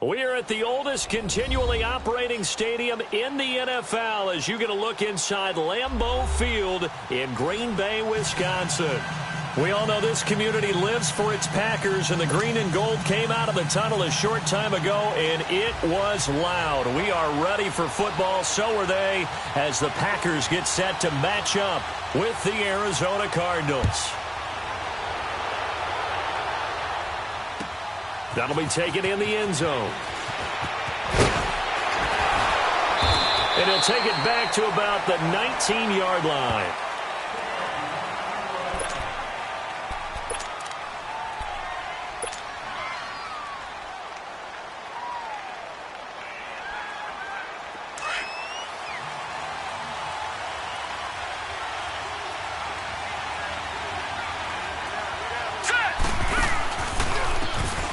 We are at the oldest continually operating stadium in the NFL as you get a look inside Lambeau Field in Green Bay, Wisconsin. We all know this community lives for its Packers, and the green and gold came out of the tunnel a short time ago, and it was loud. We are ready for football, so are they, as the Packers get set to match up with the Arizona Cardinals. That'll be taken in the end zone. And he'll take it back to about the 19-yard line.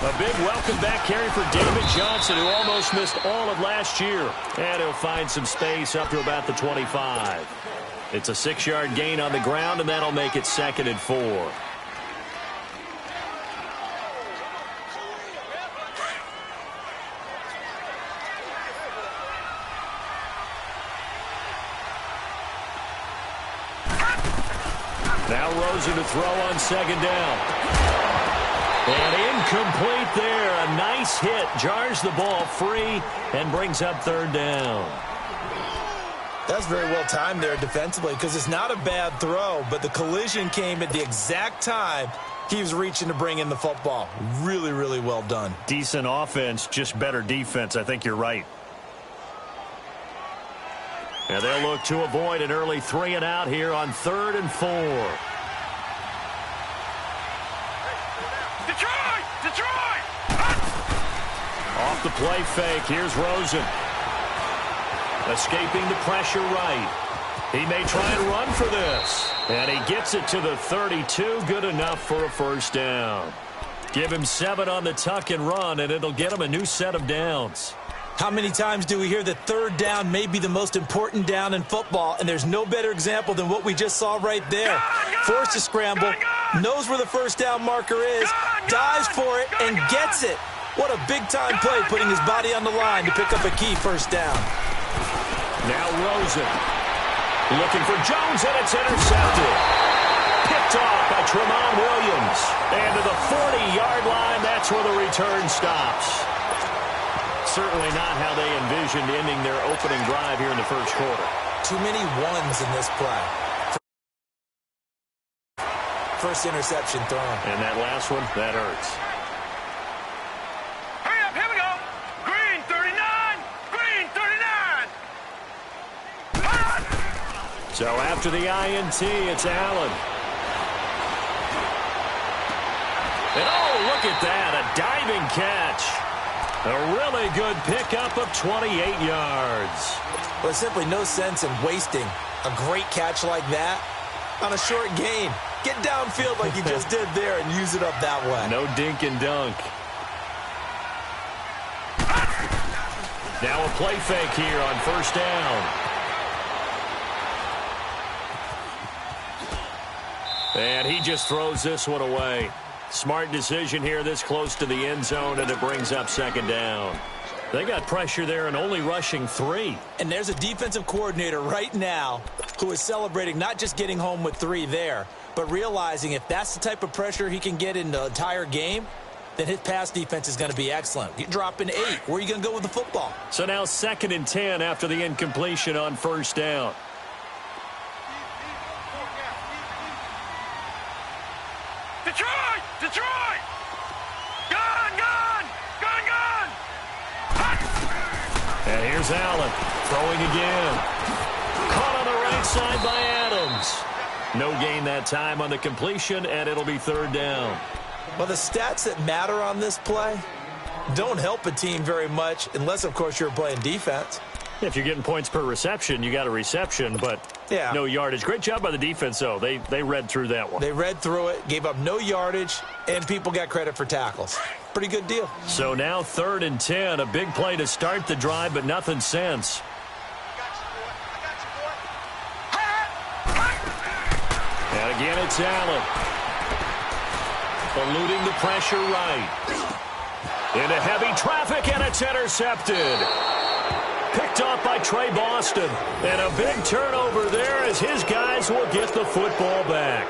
A big welcome back carry for David Johnson, who almost missed all of last year. And he'll find some space up to about the 25. It's a 6-yard gain on the ground, and that'll make it 2nd and 4. Now Rosen to throw on 2nd down. And incomplete there. A nice hit. Jars the ball free and brings up 3rd down. That's very well timed there defensively, because it's not a bad throw, but the collision came at the exact time he was reaching to bring in the football. Really, really well done. Decent offense, just better defense. I think you're right. And they'll look to avoid an early 3 and out here on 3rd and 4. Off the play fake, here's Rosen. Escaping the pressure right. He may try and run for this. And he gets it to the 32, good enough for a 1st down. Give him 7 on the tuck and run, and it'll get him a new set of downs. How many times do we hear that 3rd down may be the most important down in football, and there's no better example than what we just saw right there. Forced to scramble, knows where the 1st down marker is, dives for it, and gets it. What a big-time play, putting his body on the line to pick up a key 1st down. Now Rosen looking for Jones, and it's intercepted. Picked off by Tremont Williams. And to the 40-yard line, that's where the return stops. Certainly not how they envisioned ending their opening drive here in the 1st quarter. Too many ones in this play. First interception thrown. And that last one, that hurts. Hurry up, here we go. Green 39, green 39. So after the INT, it's Allen. And oh, look at that, a diving catch. A really good pickup of 28 yards. Well, there's simply no sense in wasting a great catch like that on a short gain. Get downfield like you just did there and use it up that way. No dink and dunk. Now a play fake here on 1st down. And he just throws this one away. Smart decision here this close to the end zone, and it brings up 2nd down. They got pressure there and only rushing 3. And there's a defensive coordinator right now who is celebrating not just getting home with 3 there, but realizing if that's the type of pressure he can get in the entire game, then his pass defense is going to be excellent. You're dropping 8. Where are you going to go with the football? So now 2nd and 10 after the incompletion on 1st down. Detroit! Detroit! Gun, gun! Gun, gun! And here's Allen throwing again. Caught on the right side by Adams. No gain that time on the completion, and it'll be 3rd down. Well, the stats that matter on this play don't help a team very much unless, of course, you're playing defense. If you're getting points per reception, you got a reception, but no yardage. Great job by the defense, though. They read through that one. They read through it, gave up no yardage, and people got credit for tackles. Pretty good deal. So now 3rd and 10, a big play to start the drive, but nothing since. And again, it's Allen. Eluding the pressure right. Into heavy traffic, and it's intercepted. Picked off by Trey Boston. And a big turnover there as his guys will get the football back.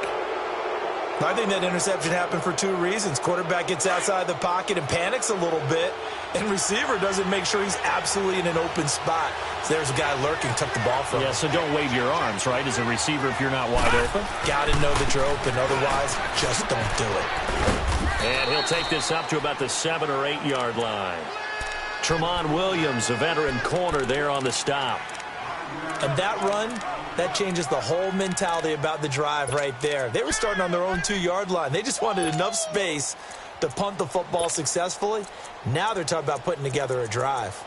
I think that interception happened for two reasons. Quarterback gets outside the pocket and panics a little bit, and receiver doesn't make sure he's absolutely in an open spot. So there's a guy lurking, took the ball from him. Yeah, so don't wave your arms, right, as a receiver if you're not wide open. Got to know that you're open. Otherwise, just don't do it. And he'll take this up to about the 7 or 8 yard line. Tremont Williams, a veteran corner there on the stop. And that run, that changes the whole mentality about the drive right there. They were starting on their own 2-yard line. They just wanted enough space to punt the football successfully. Now they're talking about putting together a drive.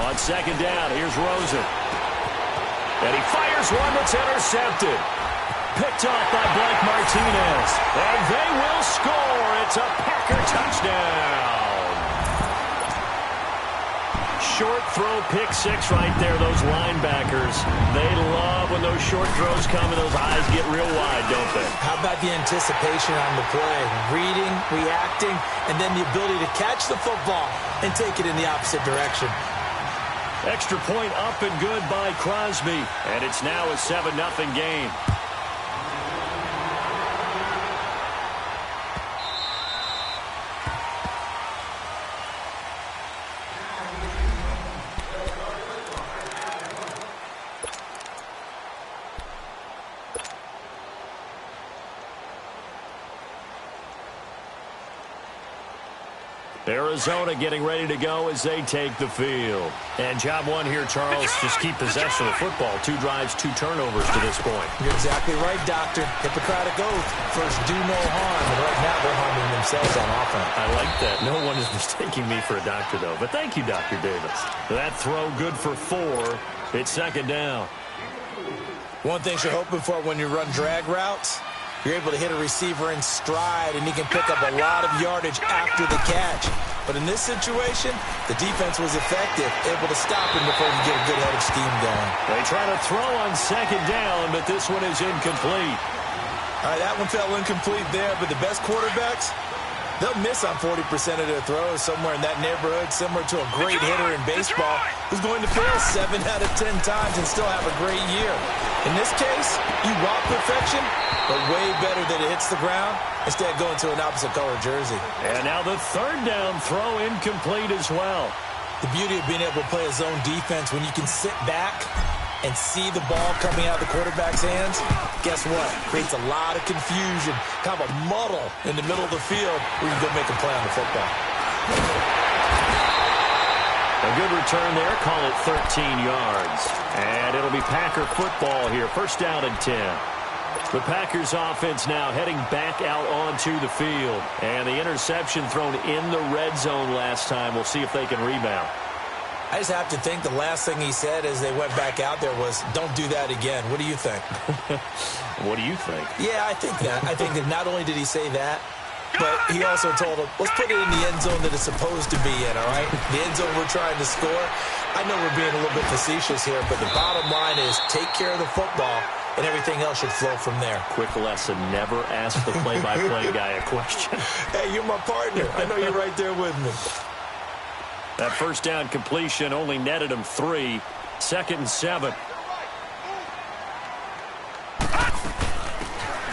On second down, here's Rosen. And he fires one that's intercepted. Picked off by Blake Martinez. And they will score. It's a Packer touchdown. Short throw, pick six right there, those linebackers. They love when those short throws come and those eyes get real wide, don't they? How about the anticipation on the play? Reading, reacting, and then the ability to catch the football and take it in the opposite direction. Extra point up and good by Crosby. And it's now a 7-0 game. Arizona getting ready to go as they take the field. And job one here, Charles, just keep possession of the football. 2 drives, 2 turnovers to this point. You're exactly right, Doctor. Hippocratic oath. First, do no harm. And right now, they're harming themselves on offense. I like that. No one is mistaking me for a doctor, though. But thank you, Dr. Davis. That throw good for 4. It's second down. One thing you're hoping for when you run drag routes, you're able to hit a receiver in stride, and he can pick up a lot of yardage after the catch. But in this situation, the defense was effective, able to stop him before he get a good head of steam going. They try to throw on second down, but this one is incomplete. All right, that one fell incomplete there, but the best quarterbacks, they'll miss on 40% of their throws, somewhere in that neighborhood, similar to a great hitter in baseball who's going to fail 7 out of 10 times and still have a great year. In this case, you want perfection, but way better that it hits the ground instead of going to an opposite color jersey. And now the third down throw incomplete as well. The beauty of being able to play a zone defense when you can sit back and see the ball coming out of the quarterback's hands, guess what? Creates a lot of confusion, kind of a muddle in the middle of the field where you can go make a play on the football. A good return there. Call it 13 yards. And it'll be Packer football here. First down and 10. The Packers offense now heading back out onto the field. And the interception thrown in the red zone last time. We'll see if they can rebound. I just have to think the last thing he said as they went back out there was, don't do that again. What do you think? What do you think? Yeah, I think that. I think that not only did he say that, but he also told him, let's put it in the end zone that it's supposed to be in, all right? The end zone we're trying to score. I know we're being a little bit facetious here, but the bottom line is take care of the football, and everything else should flow from there. Quick lesson, never ask the play-by-play guy a question. Hey, you're my partner. I know you're right there with me. That first down completion only netted him 3. Second and 7.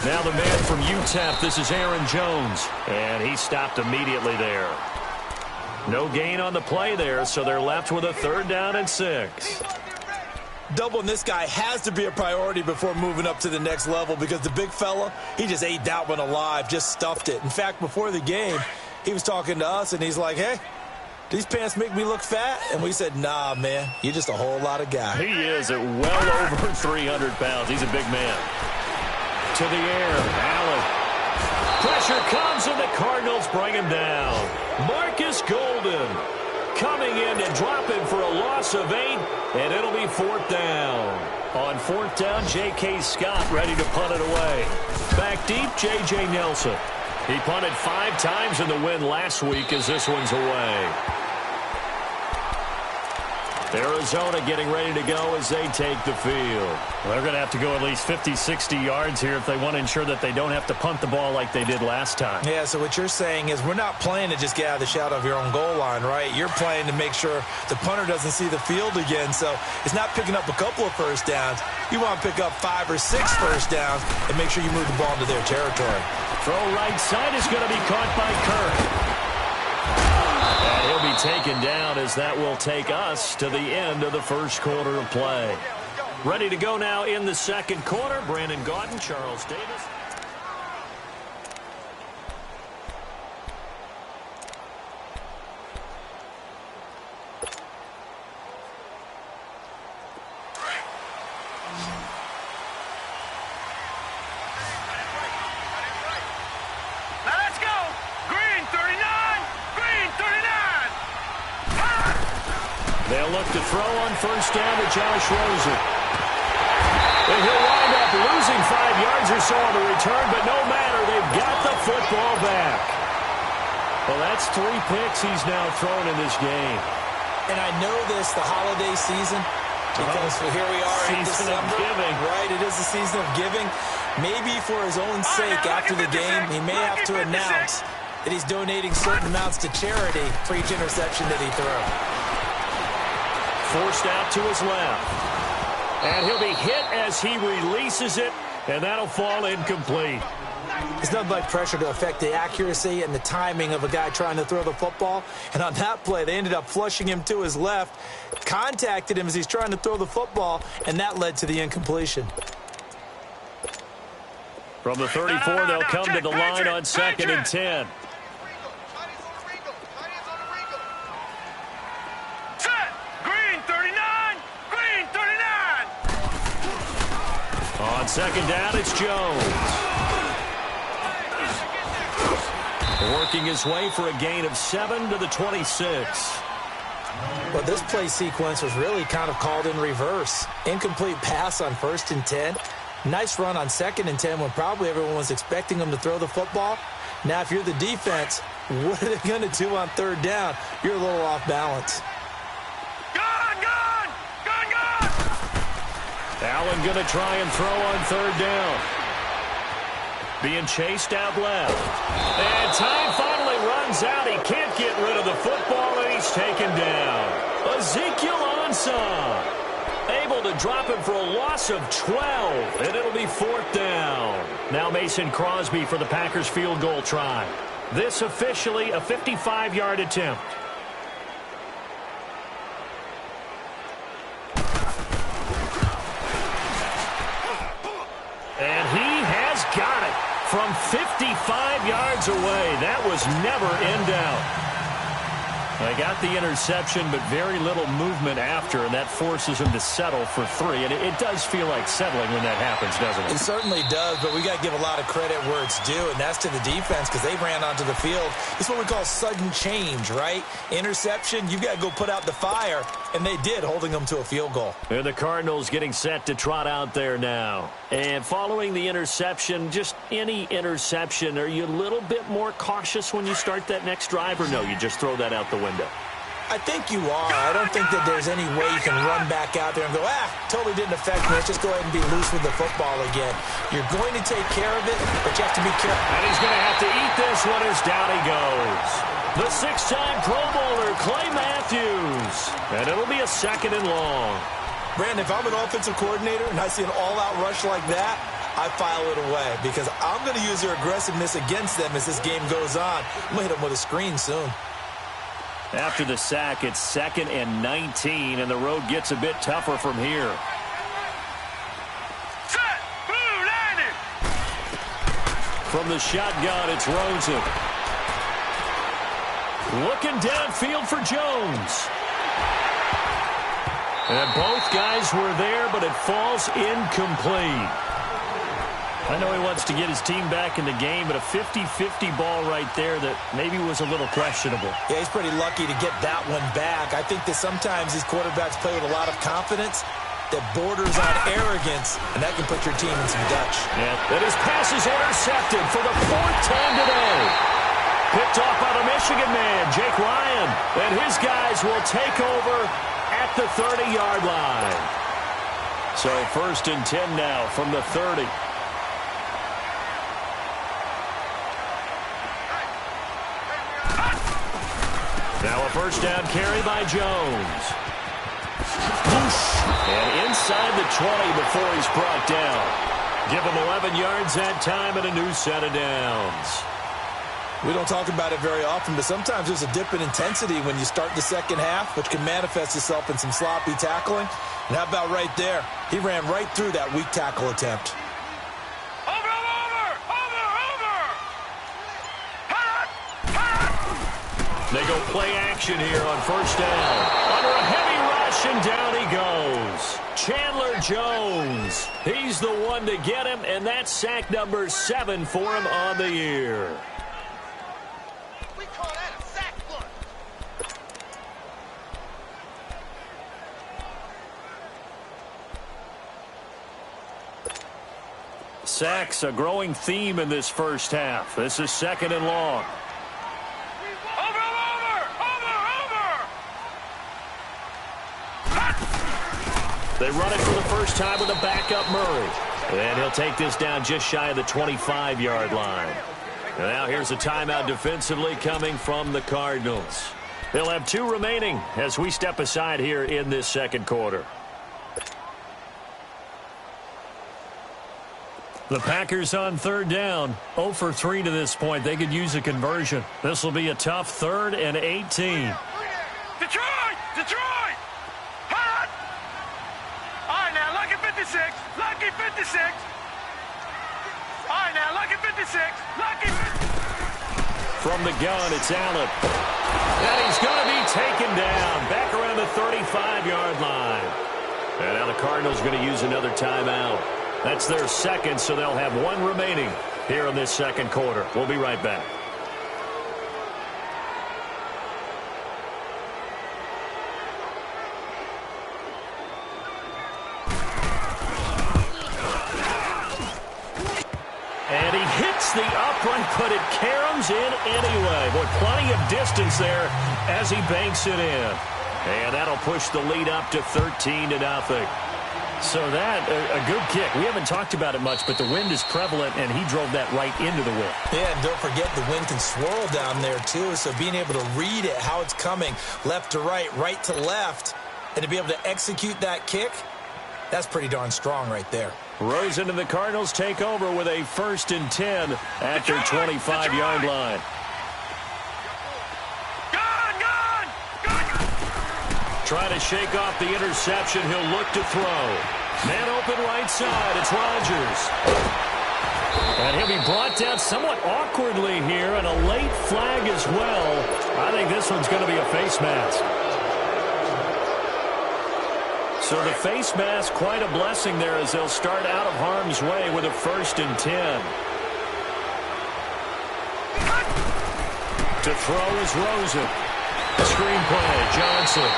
Now the man from UTEP, this is Aaron Jones. And he stopped immediately there. No gain on the play there, so they're left with a third down and 6. Doubling this guy has to be a priority before moving up to the next level because the big fella, he just ate that one alive, just stuffed it. In fact, before the game, he was talking to us, and he's like, hey, these pants make me look fat? And we said, nah, man, you're just a whole lot of guy. He is at well over 300 pounds. He's a big man. To the air, Allen. Pressure comes, and the Cardinals bring him down. Marcus Golden coming in to drop him for a loss of 8, and it'll be 4th down. On 4th down, J.K. Scott ready to punt it away. Back deep, J.J. Nelson. He punted 5 times in the win last week as this one's away. Arizona getting ready to go as they take the field. Well, they're going to have to go at least 50, 60 yards here if they want to ensure that they don't have to punt the ball like they did last time. Yeah, so what you're saying is we're not playing to just get out of the shadow of your own goal line, right? You're playing to make sure the punter doesn't see the field again. So it's not picking up a couple of first downs. You want to pick up 5 or 6 first downs and make sure you move the ball into their territory. Throw right side is going to be caught by Kirk. And he'll be taken down as that will take us to the end of the first quarter of play. Ready to go now in the second quarter. Brandon Gaudin, Charles Davis. They'll look to throw on first down to Josh Rosen. And he'll wind up losing 5 yards or so on the return, but no matter, they've got the football back. Well, that's 3 picks he's now thrown in this game. And I know this, the holiday season, because here we are in December. Season of giving. Right, it is the season of giving. Maybe for his own sake after the game, he may have to announce that he's donating certain amounts to charity for each interception that he throws. Forced out to his left. And he'll be hit as he releases it, and that'll fall incomplete. It's nothing like pressure to affect the accuracy and the timing of a guy trying to throw the football. And on that play, they ended up flushing him to his left, contacted him as he's trying to throw the football, and that led to the incompletion. From the 34, they'll come to the line on 2nd and 10. On 2nd down, it's Jones. Working his way for a gain of 7 to the 26. Well, this play sequence was really kind of called in reverse. Incomplete pass on 1st and 10. Nice run on 2nd and 10 when probably everyone was expecting him to throw the football. Now, if you're the defense, what are they going to do on 3rd down? You're a little off balance. Allen going to try and throw on 3rd down. Being chased out left. And time finally runs out. He can't get rid of the football, and he's taken down. Ezekiel Ansah able to drop him for a loss of 12, and it'll be 4th down. Now Mason Crosby for the Packers field goal try. This officially a 55-yard attempt. And he has got it from 55 yards away. That was never in doubt. They got the interception, but very little movement after, and that forces him to settle for 3. And it does feel like settling when that happens, doesn't it? It certainly does, but we got to give a lot of credit where it's due, and that's to the defense because they ran onto the field. It's what we call sudden change, right? Interception, you got to go put out the fire, and they did, holding them to a field goal. And the Cardinals getting set to trot out there now. And following the interception, just any interception, are you a little bit more cautious when you start that next drive, or no, you just throw that out the window? I think you are. I don't think that there's any way you can run back out there and go, totally didn't affect me. Let's just go ahead and be loose with the football again. You're going to take care of it, but you have to be careful. And he's going to have to eat this one as down he goes. The 6-time Pro Bowler, Clay Matthews. And it'll be a 2nd and long. Brandon, if I'm an offensive coordinator and I see an all-out rush like that, I file it away because I'm going to use their aggressiveness against them as this game goes on. I'm going to hit them with a screen soon. After the sack, it's 2nd and 19, and the road gets a bit tougher from here. Set! Blue landing! From the shotgun, it's Rosen. Looking downfield for Jones. And both guys were there, but it falls incomplete. I know he wants to get his team back in the game, but a 50-50 ball right there that maybe was a little questionable. Yeah, he's pretty lucky to get that one back. I think that sometimes these quarterbacks play with a lot of confidence, that borders on arrogance, and that can put your team in some Dutch. Yeah, and his pass is intercepted for the 4th time today. Picked off by the Michigan man, Jake Ryan. And his guys will take over at the 30-yard line. So 1st and 10 now from the 30. Now a 1st down carry by Jones. And inside the 20 before he's brought down. Give him 11 yards that time and a new set of downs. We don't talk about it very often, but sometimes there's a dip in intensity when you start the second half, which can manifest itself in some sloppy tackling. And how about right there? He ran right through that weak tackle attempt. They go play action here on 1st down. Under a heavy rush, and down he goes. Chandler Jones. He's the one to get him, and that's sack number 7 for him on the year. We call that a sack blood. Sacks, a growing theme in this first half. This is 2nd and long. They run it for the first time with a backup Murray. And he'll take this down just shy of the 25-yard line. And now here's a timeout defensively coming from the Cardinals. They'll have 2 remaining as we step aside here in this 2nd quarter. The Packers on 3rd down. 0 for 3 to this point. They could use a conversion. This will be a tough 3rd and 18. Detroit! Detroit! Hot! All right, now, lucky 56. Lucky 56. All right, now, lucky 56. Lucky 56. From the gun, it's Allen. And he's going to be taken down back around the 35-yard line. And now the Cardinals are going to use another timeout. That's their 2nd, so they'll have 1 remaining here in this 2nd quarter. We'll be right back. And he hits the upright, but it caroms in anyway. Boy, plenty of distance there as he banks it in. And that'll push the lead up to 13-0. So that, a good kick. We haven't talked about it much, but the wind is prevalent, and he drove that right into the wind. Yeah, and don't forget the wind can swirl down there, too. So being able to read it, how it's coming, left to right to left, and to be able to execute that kick, that's pretty darn strong right there. Rosen and the Cardinals take over with a 1st and 10 at their 25-yard line. Trying to shake off the interception. He'll look to throw. Man open right side. It's Rodgers. And he'll be brought down somewhat awkwardly here, and a late flag as well. I think this one's going to be a face mask. So the face mask, quite a blessing there as they'll start out of harm's way with a 1st and 10. To throw is Rosen. Screenplay, Johnson.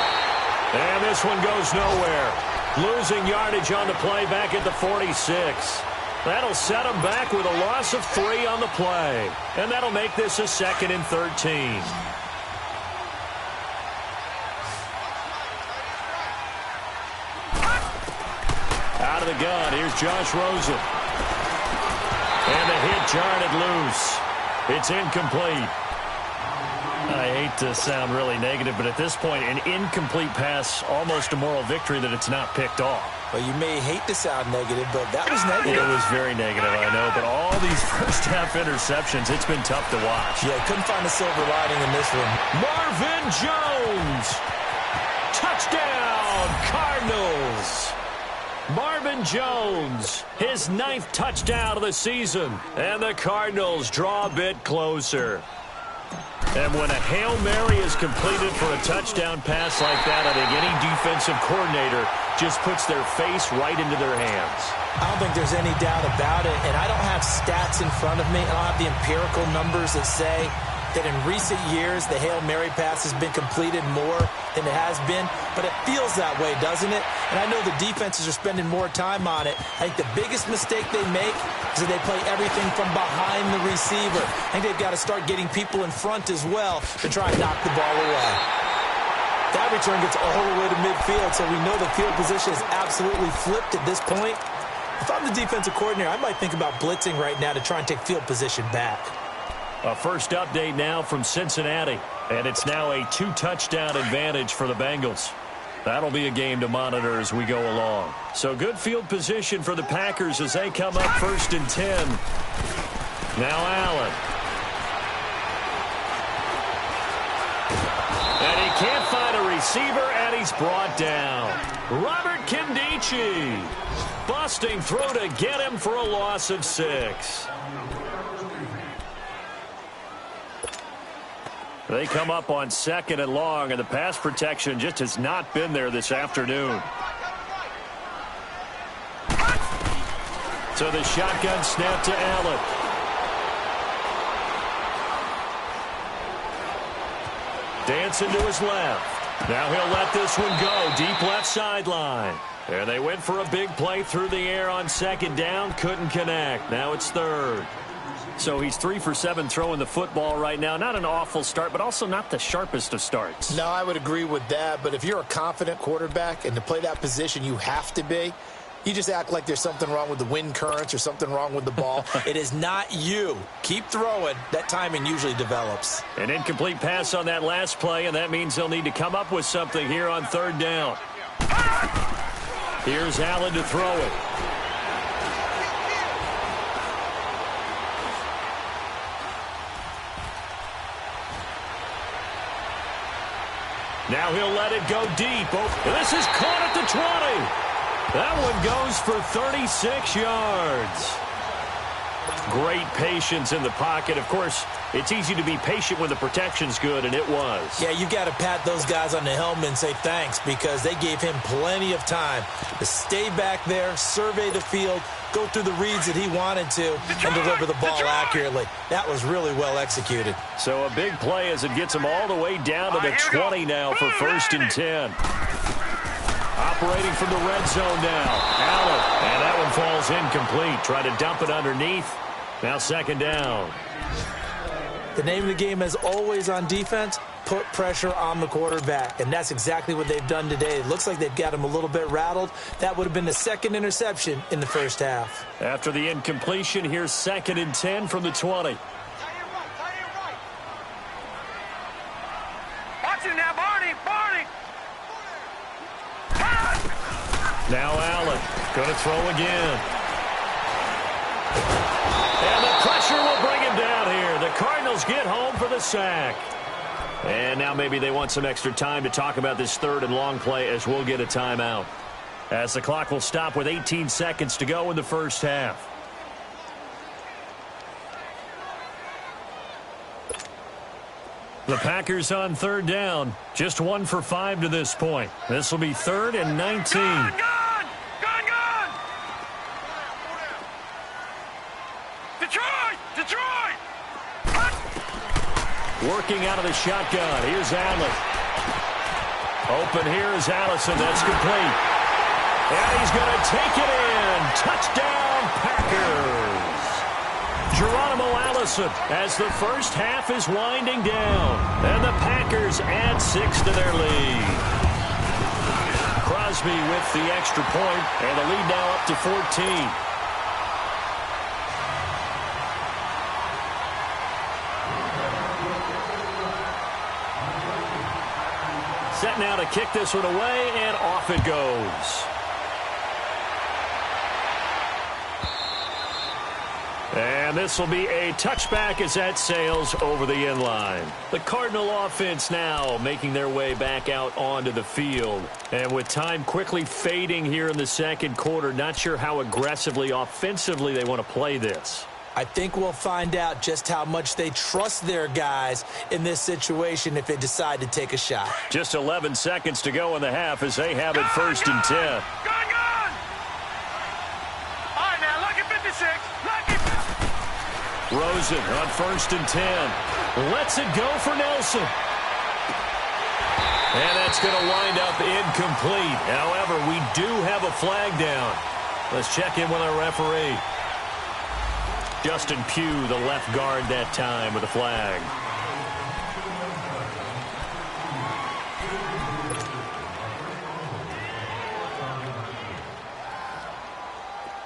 And this one goes nowhere. Losing yardage on the play back at the 46. That'll set them back with a loss of 3 on the play. And that'll make this a 2nd and 13. Out of the gun, here's Josh Rosen. And the hit jarred it loose. It's incomplete. I hate to sound really negative, but at this point, an incomplete pass, almost a moral victory that it's not picked off. Well, you may hate to sound negative, but that was negative. It was very negative, I know, but all these first-half interceptions, it's been tough to watch. Yeah, couldn't find a silver lining in this one. Marvin Jones. Touchdown, Cardinals. Marvin Jones, his 9th touchdown of the season. And the Cardinals draw a bit closer. And when a Hail Mary is completed for a touchdown pass like that, I think any defensive coordinator just puts their face right into their hands. I don't think there's any doubt about it, and I don't have stats in front of me. I don't have the empirical numbers that say that in recent years the Hail Mary pass has been completed more than it has been, but it feels that way, doesn't it? And I know the defenses are spending more time on it. I think the biggest mistake they make is that they play everything from behind the receiver. I think they've got to start getting people in front as well to try and knock the ball away. That return gets all the way to midfield, so we know the field position is absolutely flipped at this point. If I'm the defensive coordinator, I might think about blitzing right now to try and take field position back. A first update now from Cincinnati, and it's now a 2-touchdown advantage for the Bengals. That'll be a game to monitor as we go along. So good field position for the Packers as they come up 1st and 10. Now Allen. And he can't find a receiver, and he's brought down. Robert Kimdichie. Busting through to get him for a loss of 6. They come up on 2nd and long, and the pass protection just has not been there this afternoon. So the shotgun snap to Allen. Dancing to his left. Now he'll let this one go. Deep left sideline. And they went for a big play through the air on 2nd down. Couldn't connect. Now it's 3rd. So he's 3 for 7 throwing the football right now. Not an awful start, but also not the sharpest of starts. No, I would agree with that. But if you're a confident quarterback and to play that position, you have to be. You just act like there's something wrong with the wind currents or something wrong with the ball. It is not you. Keep throwing. That timing usually develops. An incomplete pass on that last play, and that means they'll need to come up with something here on 3rd down. Here's Allen to throw it. Now he'll let it go deep. Oh, this is caught at the 20. That one goes for 36 yards. Great patience in the pocket. Of course, it's easy to be patient when the protection's good, and it was. Yeah, you've got to pat those guys on the helmet and say thanks because they gave him plenty of time to stay back there, survey the field, go through the reads that he wanted to, and deliver the ball accurately. That was really well executed. So a big play as it gets him all the way down to the 20 now for 1st and 10. Operating from the red zone now. Allen, and that one falls incomplete. Try to dump it underneath. Now 2nd down. The name of the game, as always on defense, put pressure on the quarterback. And that's exactly what they've done today. It looks like they've got him a little bit rattled. That would have been the 2nd interception in the first half. After the incompletion, here's 2nd and 10 from the 20. Watch it now, Barney. Now Allen, going to throw again. And the pressure will bring him down here. The Cardinals get home for the sack. And now maybe they want some extra time to talk about this 3rd and long play as we'll get a timeout. As the clock will stop with 18 seconds to go in the first half. The Packers on 3rd down. Just 1 for 5 to this point. This will be 3rd and 19. Gone! Detroit! Working out of the shotgun. Here's Allen. Open here is Allison. That's complete. And he's going to take it in. Touchdown, Packers. Geronimo Allison as the first half is winding down. And the Packers add 6 to their lead. Crosby with the extra point, and the lead now up to 14. Set now to kick this one away, and off it goes. And this will be a touchback as that sails over the end line. The Cardinal offense now making their way back out onto the field. And with time quickly fading here in the 2nd quarter, not sure how aggressively, offensively they want to play this. I think we'll find out just how much they trust their guys in this situation if they decide to take a shot. Just 11 seconds to go in the half as they have it 1st and 10. Gone! All right, now, lucky 56. Lucky. Rosen on 1st and 10. Lets it go for Nelson. And that's going to wind up incomplete. However, we do have a flag down. Let's check in with our referee. Justin Pugh, the left guard that time with a flag.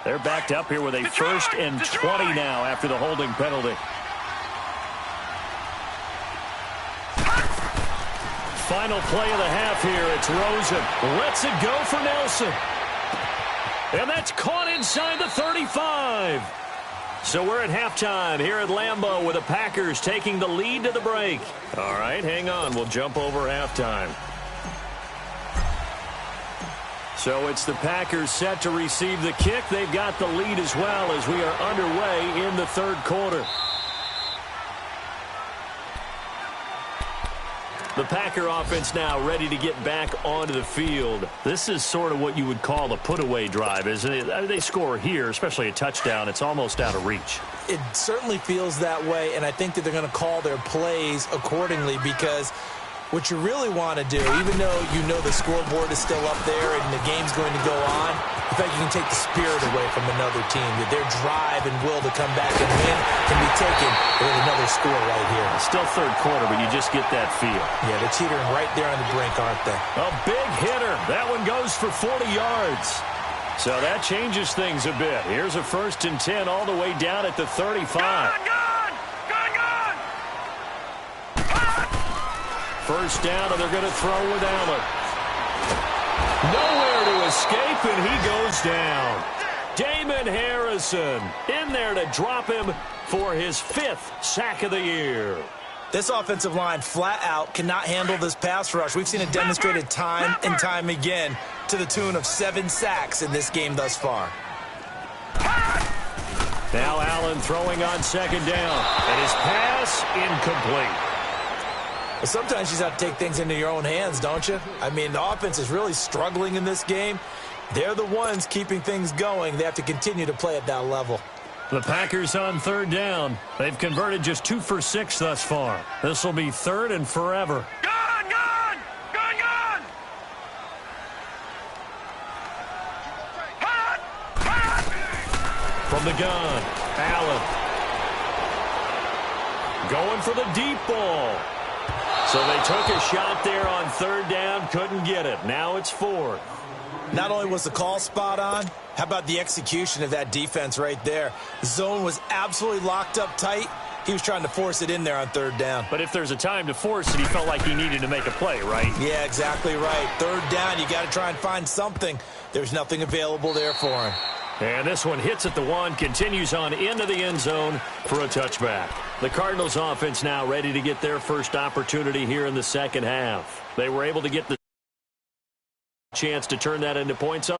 They're backed up here with a 1st and 20 now after the holding penalty. Final play of the half here. It's Rosen. Lets it go for Nelson. And that's caught inside the 35. So we're at halftime here at Lambeau with the Packers taking the lead to the break. All right, hang on. We'll jump over halftime. So it's the Packers set to receive the kick. They've got the lead as well as we are underway in the third quarter. The Packer offense now ready to get back onto the field. This is sort of what you would call a put-away drive, isn't it? They score here, especially a touchdown. It's almost out of reach. It certainly feels that way, and I think that they're going to call their plays accordingly because what you really want to do, even though you know the scoreboard is still up there and the game's going to go on, in fact, you can take the spirit away from another team. That their drive and will to come back and win can be taken with another score right here. Still third quarter, but you just get that feel. Yeah, they're teetering right there on the brink, aren't they? A big hitter. That one goes for 40 yards. So that changes things a bit. Here's a 1st and 10 all the way down at the 35. Gone! First down, and they're going to throw with Allen. Nowhere to escape, and he goes down. Damon Harrison in there to drop him for his 5th sack of the year. This offensive line flat out cannot handle this pass rush. We've seen it demonstrated time and time again to the tune of 7 sacks in this game thus far. Now Allen throwing on 2nd down, and his pass incomplete. But sometimes you just have to take things into your own hands, don't you? I mean, the offense is really struggling in this game. They're the ones keeping things going. They have to continue to play at that level. The Packers on 3rd down. They've converted just 2 for 6 thus far. This will be 3rd and forever. Gone! From the gun, Allen. Going for the deep ball. So they took a shot there on 3rd down, couldn't get it. Now it's 4th. Not only was the call spot on, how about the execution of that defense right there? The zone was absolutely locked up tight. He was trying to force it in there on 3rd down. But if there's a time to force it, he felt like he needed to make a play, right? Yeah, exactly right. 3rd down, you got to try and find something. There's nothing available there for him. And this one hits at the 1, continues on into the end zone for a touchback. The Cardinals offense now ready to get their first opportunity here in the second half. They were able to get the chance to turn that into points up.